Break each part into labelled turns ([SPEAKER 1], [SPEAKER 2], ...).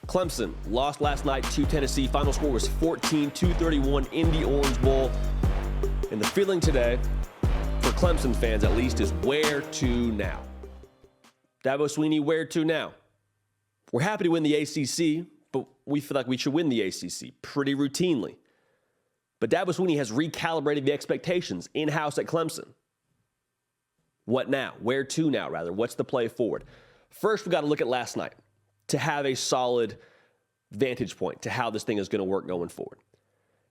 [SPEAKER 1] Clemson lost last night to Tennessee. Final score was 14-31 in the Orange Bowl. And the feeling today, for Clemson fans at least, is where to now? Dabo Swinney, where to now? We're happy to win the ACC, but we feel like we should win the ACC pretty routinely. But Dabo Swinney has recalibrated the expectations in-house at Clemson. What now? Where to now, rather? What's the play forward? First, we've got to look at last night to have a solid vantage point to how this thing is going to work going forward.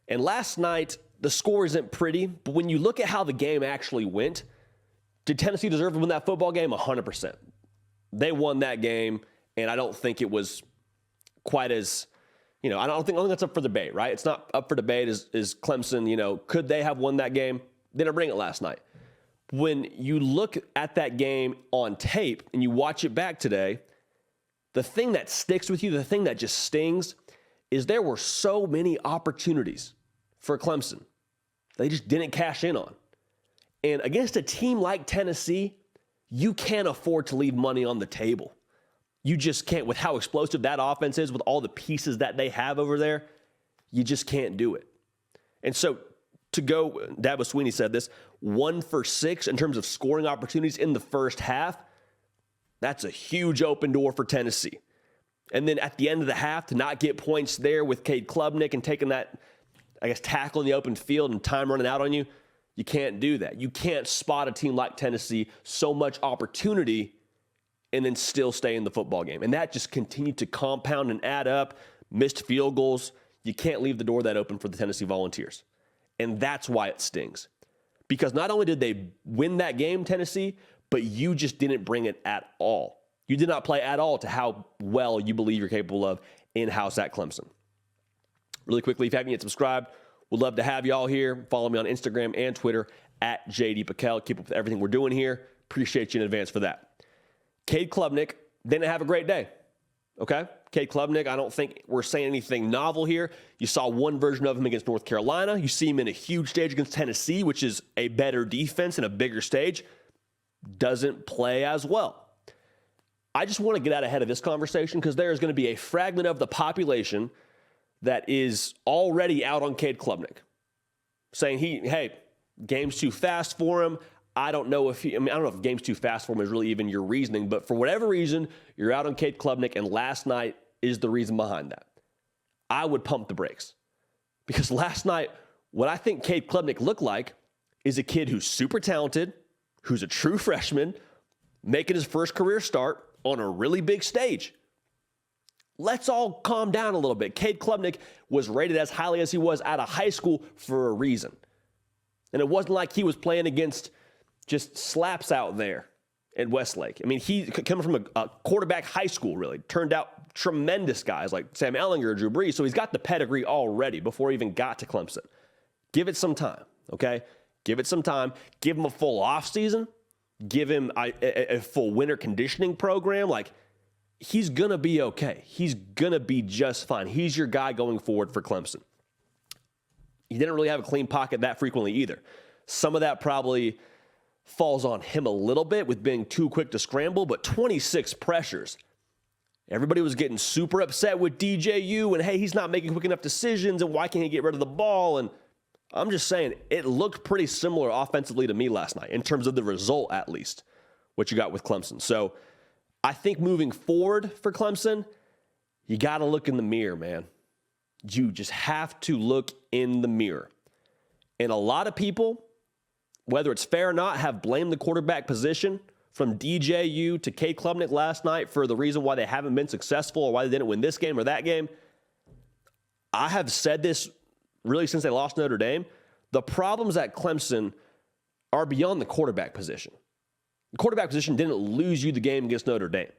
[SPEAKER 1] And last night, the score isn't pretty, but when you look at how the game actually went, did Tennessee deserve to win that football game? 100%. They won that game, and I don't think it was quite as, I don't think that's up for debate, right? It's not up for debate is Clemson, could they have won that game? They didn't bring it last night. When you look at that game on tape and you watch it back today, the thing that sticks with you, the thing that just stings, is there were so many opportunities for Clemson they just didn't cash in on. And against a team like Tennessee, you can't afford to leave money on the table. You just can't. With how explosive that offense is, with all the pieces that they have over there, you just can't do it. And so to go, Dabo Swinney said this, 1 for 6 in terms of scoring opportunities in the first half, that's a huge open door for Tennessee. And then at the end of the half, to not get points there with Cade Klubnik and taking that, tackle in the open field and time running out on you, you can't do that. You can't spot a team like Tennessee, so much opportunity, and then still stay in the football game. And that just continued to compound and add up. Missed field goals. You can't leave the door that open for the Tennessee Volunteers. And that's why it stings. Because not only did they win that game, Tennessee, but you just didn't bring it at all. You did not play at all to how well you believe you're capable of in-house at Clemson. Really quickly, if you haven't yet subscribed, we'd love to have you all here. Follow me on Instagram and Twitter at JD Pickell. Keep up with everything we're doing here. Appreciate you in advance for that. Cade Klubnik didn't have a great day. Okay? Cade Klubnik, I don't think we're saying anything novel here. You saw one version of him against North Carolina. You see him in a huge stage against Tennessee, which is a better defense and a bigger stage. Doesn't play as well. I just want to get out ahead of this conversation because there is going to be a fragment of the population that is already out on Cade Klubnik, saying game's too fast for him. I don't know if game's too fast for him is really even your reasoning, but for whatever reason, you're out on Cade Klubnik, and last night is the reason behind that. I would pump the brakes because last night, what I think Cade Klubnik looked like is a kid who's super talented, who's a true freshman, making his first career start on a really big stage. Let's all calm down a little bit. Cade Klubnik was rated as highly as he was out of high school for a reason. And it wasn't like he was playing against just slaps out there at Westlake. I mean, he coming from a quarterback high school, really. Turned out tremendous guys like Sam Ehlinger, Drew Brees. So he's got the pedigree already before he even got to Clemson. Give it some time, okay? Give it some time. Give him a full offseason. Give him a full winter conditioning program. He's going to be okay. He's going to be just fine. He's your guy going forward for Clemson. He didn't really have a clean pocket that frequently either. Some of that probably falls on him a little bit with being too quick to scramble, but 26 pressures. Everybody was getting super upset with DJU and, hey, he's not making quick enough decisions and why can't he get rid of the ball? And I'm just saying, it looked pretty similar offensively to me last night in terms of the result, at least, what you got with Clemson. So I think moving forward for Clemson, you got to look in the mirror, man. You just have to look in the mirror. And a lot of people, whether it's fair or not, have blamed the quarterback position from DJU to Cade Klubnik last night for the reason why they haven't been successful or why they didn't win this game or that game. I have said this really since they lost Notre Dame. The problems at Clemson are beyond the quarterback position. The quarterback position didn't lose you the game against Notre Dame.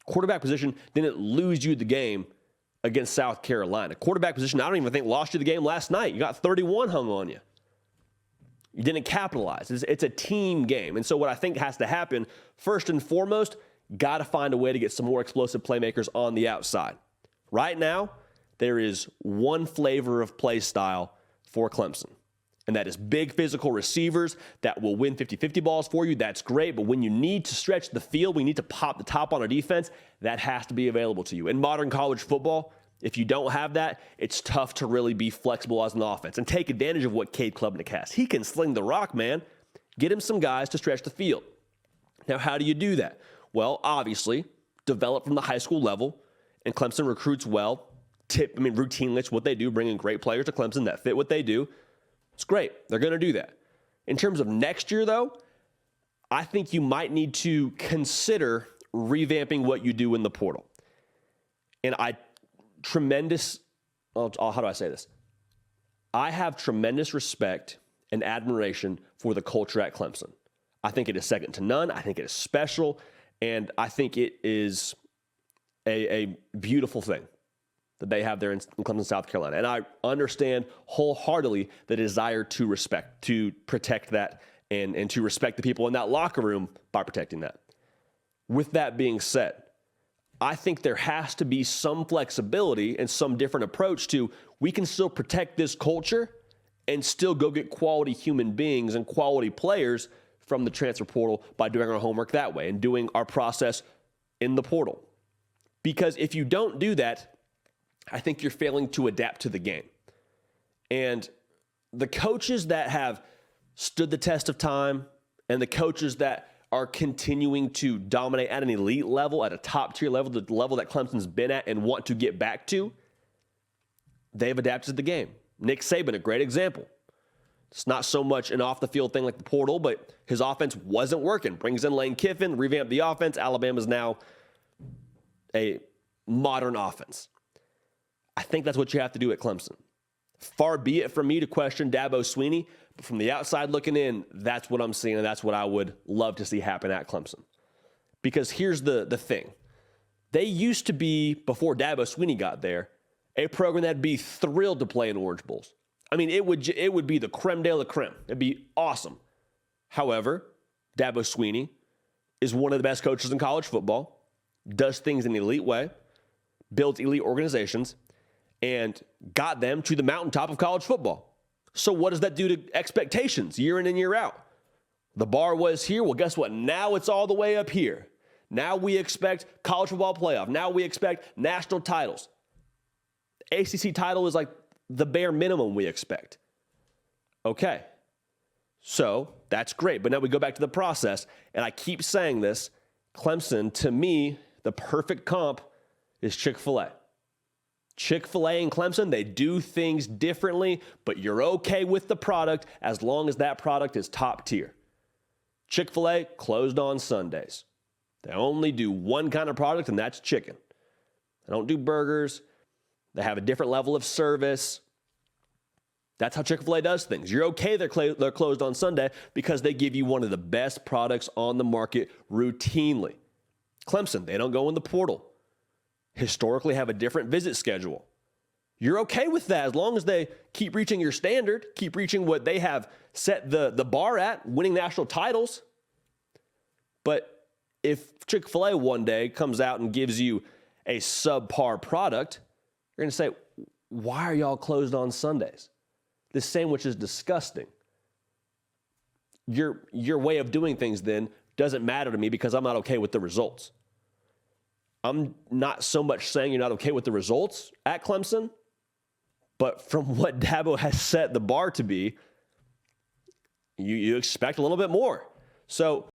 [SPEAKER 1] Quarterback position didn't lose you the game against South Carolina. Quarterback position, I don't even think lost you the game last night. You got 31 hung on you. You didn't capitalize. It's a team game. And so what I think has to happen, first and foremost, got to find a way to get some more explosive playmakers on the outside. Right now, there is one flavor of play style for Clemson, And that is big physical receivers that will win 50-50 balls for you. That's great. But when you need to stretch the field, we need to pop the top on our defense, that has to be available to you. In modern college football, if you don't have that, it's tough to really be flexible as an offense and take advantage of what Cade Klubnik has. He can sling the rock, man. Get him some guys to stretch the field. Now, how do you do that? Well, obviously, develop from the high school level, and Clemson recruits well. Routinely, it's what they do, bringing great players to Clemson that fit what they do. It's great. They're going to do that. In terms of next year, though, I think you might need to consider revamping what you do in the portal. And how do I say this? I have tremendous respect and admiration for the culture at Clemson. I think it is second to none. I think it is special. And I think it is a beautiful thing that they have there in Clemson, South Carolina. And I understand wholeheartedly the desire to protect that, and to respect the people in that locker room by protecting that. With that being said, I think there has to be some flexibility and some different approach to, we can still protect this culture and still go get quality human beings and quality players from the transfer portal by doing our homework that way and doing our process in the portal. Because if you don't do that, I think you're failing to adapt to the game. And the coaches that have stood the test of time and the coaches that are continuing to dominate at an elite level, at a top tier level, the level that Clemson's been at and want to get back to, they've adapted to the game. Nick Saban, a great example. It's not so much an off the field thing like the portal, but his offense wasn't working. Brings in Lane Kiffin, revamped the offense. Alabama's now a modern offense. I think that's what you have to do at Clemson. Far be it from me to question Dabo Swinney, but from the outside looking in, that's what I'm seeing, and that's what I would love to see happen at Clemson. Because here's the thing. They used to be, before Dabo Swinney got there, a program that'd be thrilled to play in Orange Bowls. I mean, it would be the creme de la creme. It'd be awesome. However, Dabo Swinney is one of the best coaches in college football, does things in an elite way, builds elite organizations, and got them to the mountaintop of college football. So what does that do to expectations year in and year out? The bar was here. Well, guess what? Now it's all the way up here. Now we expect college football playoff. Now we expect national titles. ACC title is like the bare minimum we expect. Okay. So that's great. But now we go back to the process. And I keep saying this. Clemson, to me, the perfect comp is Chick-fil-A. Chick-fil-A and Clemson, they do things differently, but you're okay with the product as long as that product is top tier. Chick-fil-A closed on Sundays. They only do one kind of product, and that's chicken. They don't do burgers. They have a different level of service. That's how Chick-fil-A does things. You're okay they're closed on Sunday because they give you one of the best products on the market routinely. Clemson, they don't go in the portal. Historically have a different visit schedule. You're okay with that as long as they keep reaching your standard, keep reaching what they have set the bar at, winning national titles. But if Chick-fil-A one day comes out and gives you a subpar product, you're going to say, why are y'all closed on Sundays? This sandwich is disgusting. Your way of doing things then doesn't matter to me because I'm not okay with the results. I'm not so much saying you're not okay with the results at Clemson, but from what Dabo has set the bar to be, you expect a little bit more. So